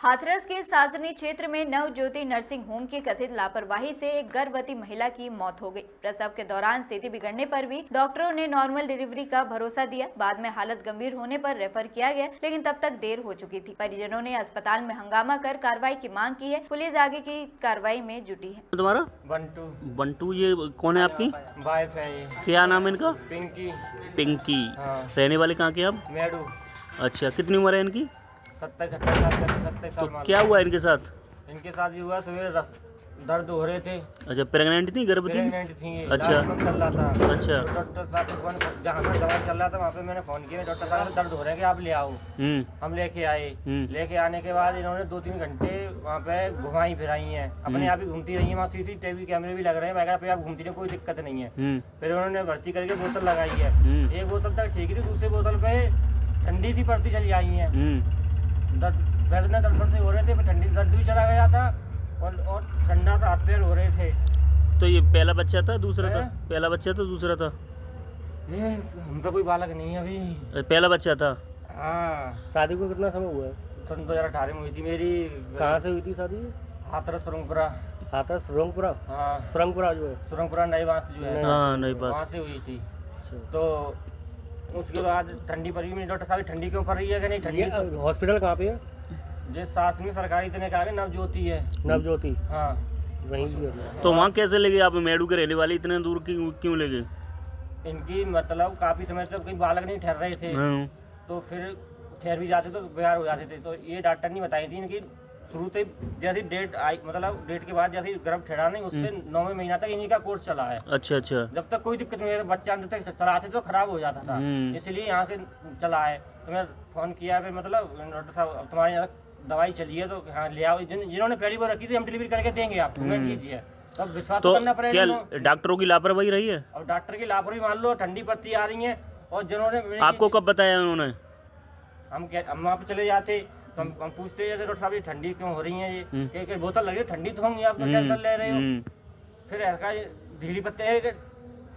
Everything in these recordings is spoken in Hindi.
हाथरस के सासनी क्षेत्र में नवज्योति नर्सिंग होम की कथित लापरवाही से एक गर्भवती महिला की मौत हो गई। प्रसव के दौरान स्थिति बिगड़ने पर भी डॉक्टरों ने नॉर्मल डिलीवरी का भरोसा दिया। बाद में हालत गंभीर होने पर रेफर किया गया, लेकिन तब तक देर हो चुकी थी। परिजनों ने अस्पताल में हंगामा कर कार्रवाई की मांग की है। पुलिस आगे की कार्रवाई में जुटी है। तुम्हारा बंटू ये कौन है आपकी वाइफ है ये। क्या नाम है इनका? पिंकी। हाँ। रहने वाले कहाँ के आप? मेडू। अच्छा, कितनी उम्र है इनकी? 27 तो साल। क्या हुआ इनके साथ? इनके साथ ये हुआ, सवेरे दर्द हो रहे थे। अच्छा, प्रेग्नेंट थी, गर्भवती? प्रेग्नेंट थी। अच्छा। चल रहा था। अच्छा। तो डॉक्टर साहब को फोन, जहाँ पर दवाई चल रहा था वहाँ पे मैंने फोन किया, डॉक्टर साहब दर्द हो रहे हैं कि आप ले आओ। हम लेके आए। लेके आने के बाद इन्होंने 2-3 घंटे वहाँ पे घुमाई फिराई हैं, अपने आप ही घूमती रही है। वहाँ CCTV कैमरे भी लग रहे हैं, मैं पे आप घूमती रही, कोई दिक्कत नहीं है। फिर उन्होंने भर्ती करके बोतल लगाई है। एक बोतल तक ठीक थी, दूसरी बोतल पे ठंडी सी पड़ती चली आई है। दर्द से हो रहे थे, ठंडी दर्द भी चला गया था और ठंडा सा हाथ पैर हो रहे थे। तो ये पहला बच्चा था, दूसरा था? पहला बच्चा था, दूसरा था? ये हम पे कोई बालक नहीं है अभी। पहला बच्चा था। हाँ। शादी को कितना समय हुआ है? सन 2018 में हुई थी मेरी। कहाँ से हुई थी शादी? हाथरस सुरंगपुरा। हाथरस सुरंगपुरा? हाँ, सुरंगपुरा जो है, सुरंगपुरा नई बांस जो है, हाँ नई बांस, वहाँ से हुई थी। तो उसके बाद ठंडी पड़ी हुई। डॉक्टर साहब ठंडी क्यों पड़ रही है कि नहीं ठंडी? हॉस्पिटल कहाँ पे है? जो सासनी सरकारी तने कहा नवज्योति है। नवज्योति? हाँ, वहीं भी है। तो वहाँ कैसे ले गए आप? मेडू के रहने वाले इतने दूर क्यों ले गए? इनकी मतलब काफी समय तक कहीं बालक नहीं ठहर रहे थे, तो फिर ठहर भी जाते तो बेकार हो जाते थे। तो ये डॉक्टर ने बताई थी इनकी शुरू से जैसी डेट आई, मतलब डेट के बाद जैसी गर्भ ठहरा नहीं, उससे 9वें महीना तक इन्हीं का कोर्स चला है। अच्छा अच्छा। जब तक कोई दिक्कत नहीं है, बच्चा अंदर तक चलाते तो खराब हो जाता था, इसलिए यहाँ से चला है। तो मैं फोन किया, फिर मतलब डॉक्टर साहब तुम्हारे यहाँ दवाई चली है तो हाँ ले आओ। जिन्होंने पहली बार रखी थी हम डिलीवरी करके देंगे आपको, मैं चीज है तो विश्वास तो करना पड़ेगा। क्या डॉक्टरों की लापरवाही रही है? और डॉक्टर की लापरवाही मान लो, ठंडी पत्ती आ रही है। और जिन्होंने आपको कब बताया उन्होंने? हम वहाँ पे चले जाते तो हम पूछते हैं डॉक्टर साहब ये ठंडी क्यों हो रही है, ये कि बोतल लगी है ठंडी तो होंगी, आप टेंशन ले रहे हो। फिर ऐसा ढीली पत्ते है कि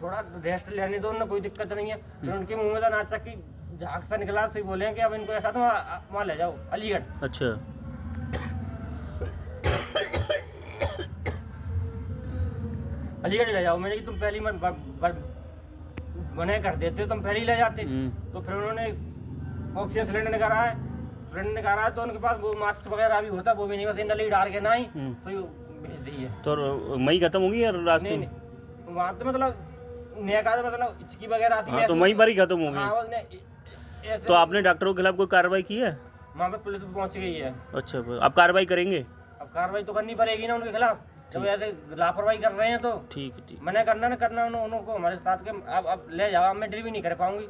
थोड़ा रेस्ट लेने दो ना, कोई दिक्कत नहीं है। फिर उनके मुंह में तो नाचा की झाग सा निकला, से बोले कि अब इनको ऐसा तो वहाँ ले जाओ अलीगढ़। अच्छा। अलीगढ़ ले जाओ। मैंने कि तुम पहली मना कर देते तुम पहले ही ले जाते। तो फिर उन्होंने ऑक्सीजन सिलेंडर निकाला है, तो उनके पास वो मास्क वगैरह भी होता, वो भी नहीं, बस नली डाल के ना ही तो भेज दी है। तो मई खत्म होगी या रास्ते में? वहाँ तो मतलब नेका मतलब इचकी वगैरह आती है, तो मई पर ही खत्म होगी। तो आपने डॉक्टरों के खिलाफ कोई कार्रवाई की है? वहाँ पे पुलिस पहुँच गई है। अच्छा, आप कार्रवाई करेंगे? अब कार्रवाई तो करनी पड़ेगी ना उनके खिलाफ, जब ऐसे लापरवाही कर रहे हैं तो। ठीक। मैंने करना उनको हमारे साथ के अब ले जाओ, मैं डिलीवरी नहीं कर पाऊंगी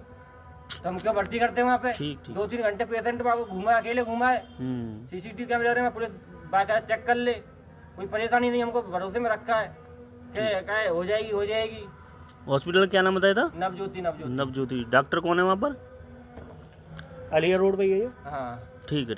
तो हम क्यों भर्ती करते हैं वहाँ पे? 2-3 घंटे पेशेंट अकेले घूमा है। CCTV कैमरे में पुलिस बाकायदा चेक कर ले, कोई परेशानी नहीं, हमको भरोसे में रखा है कि हो जाएगी। हॉस्पिटल क्या नाम बताया था? नवज्योति। डॉक्टर कौन है वहाँ पर? अलीगढ़ रोड पे ही है? हाँ। ठीक है।